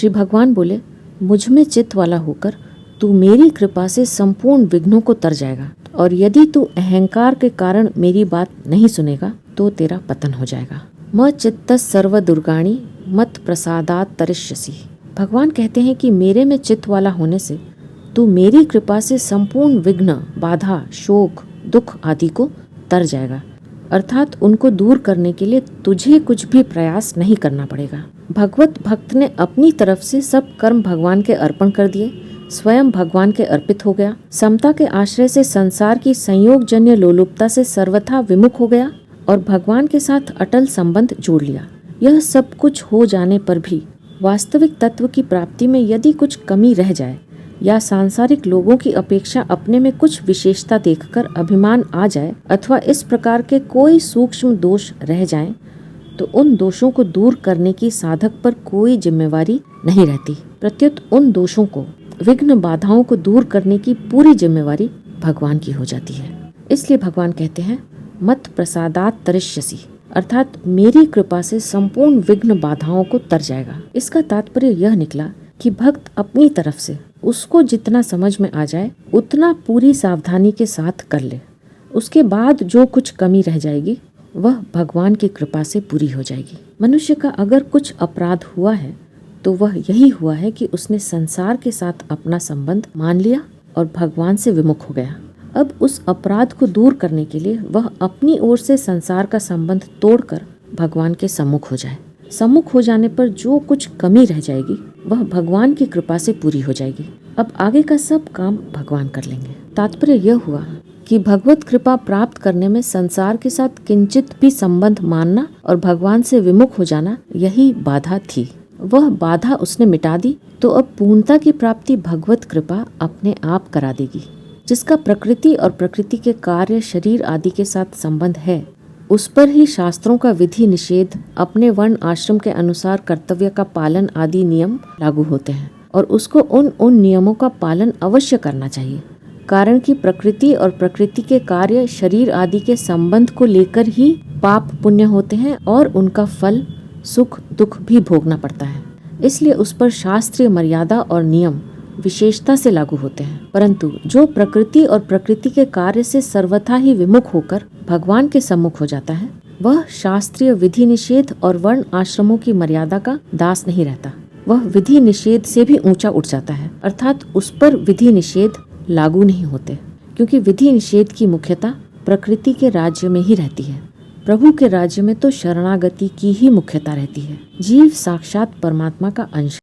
श्री भगवान बोले, मुझ में चित्त वाला होकर तू मेरी कृपा से संपूर्ण विघ्नों को तर जाएगा, और यदि तू अहंकार के कारण मेरी बात नहीं सुनेगा तो तेरा पतन हो जाएगा। म चित्तस् सर्व दुर्गाणी मत प्रसादात तरिष्यसि। भगवान कहते हैं कि मेरे में चित्त वाला होने से तू मेरी कृपा से संपूर्ण विघ्न, बाधा, शोक, दुख आदि को तर जाएगा, अर्थात उनको दूर करने के लिए तुझे कुछ भी प्रयास नहीं करना पड़ेगा। भगवत भक्त ने अपनी तरफ से सब कर्म भगवान के अर्पण कर दिए, स्वयं भगवान के अर्पित हो गया, समता के आश्रय से संसार की संयोगजन्य लोलुपता से सर्वथा विमुख हो गया और भगवान के साथ अटल संबंध जोड़ लिया। यह सब कुछ हो जाने पर भी वास्तविक तत्व की प्राप्ति में यदि कुछ कमी रह जाए या सांसारिक लोगों की अपेक्षा अपने में कुछ विशेषता देखकर अभिमान आ जाए अथवा इस प्रकार के कोई सूक्ष्म दोष रह जाएं, तो उन दोषों को दूर करने की साधक पर कोई जिम्मेवारी नहीं रहती। प्रत्युत उन दोषों को, विघ्न बाधाओं को दूर करने की पूरी जिम्मेवारी भगवान की हो जाती है। इसलिए भगवान कहते हैं मत प्रसादात तरिष्यसि, अर्थात मेरी कृपा से संपूर्ण विघ्न बाधाओं को तर जाएगा। इसका तात्पर्य यह निकला कि भक्त अपनी तरफ से उसको जितना समझ में आ जाए उतना पूरी सावधानी के साथ कर ले। उसके बाद जो कुछ कमी रह जाएगी वह भगवान की कृपा से पूरी हो जाएगी। मनुष्य का अगर कुछ अपराध हुआ है तो वह यही हुआ है कि उसने संसार के साथ अपना संबंध मान लिया और भगवान से विमुख हो गया। अब उस अपराध को दूर करने के लिए वह अपनी ओर से संसार का संबंध तोड़कर भगवान के सम्मुख हो जाए। सम्मुख हो जाने पर जो कुछ कमी रह जाएगी वह भगवान की कृपा से पूरी हो जाएगी। अब आगे का सब काम भगवान कर लेंगे। तात्पर्य यह हुआ कि भगवत कृपा प्राप्त करने में संसार के साथ किंचित भी संबंध मानना और भगवान से विमुख हो जाना यही बाधा थी। वह बाधा उसने मिटा दी तो अब पूर्णता की प्राप्ति भगवत कृपा अपने आप करा देगी। जिसका प्रकृति और प्रकृति के कार्य, शरीर आदि के साथ संबंध है, उस पर ही शास्त्रों का विधि निषेध, अपने वर्ण आश्रम के अनुसार कर्तव्य का पालन आदि नियम लागू होते हैं और उसको उन नियमों का पालन अवश्य करना चाहिए। कारण कि प्रकृति और प्रकृति के कार्य, शरीर आदि के संबंध को लेकर ही पाप पुण्य होते हैं और उनका फल सुख दुख भी भोगना पड़ता है। इसलिए उस पर शास्त्रीय मर्यादा और नियम विशेषता से लागू होते हैं। परंतु जो प्रकृति और प्रकृति के कार्य से सर्वथा ही विमुख होकर भगवान के सम्मुख हो जाता है, वह शास्त्रीय विधि निषेध और वर्ण आश्रमों की मर्यादा का दास नहीं रहता। वह विधि निषेध से भी ऊंचा उठ जाता है, अर्थात उस पर विधि निषेध लागू नहीं होते, क्योंकि विधि निषेध की मुख्यता प्रकृति के राज्य में ही रहती है। प्रभु के राज्य में तो शरणागति की ही मुख्यता रहती है। जीव साक्षात परमात्मा का अंश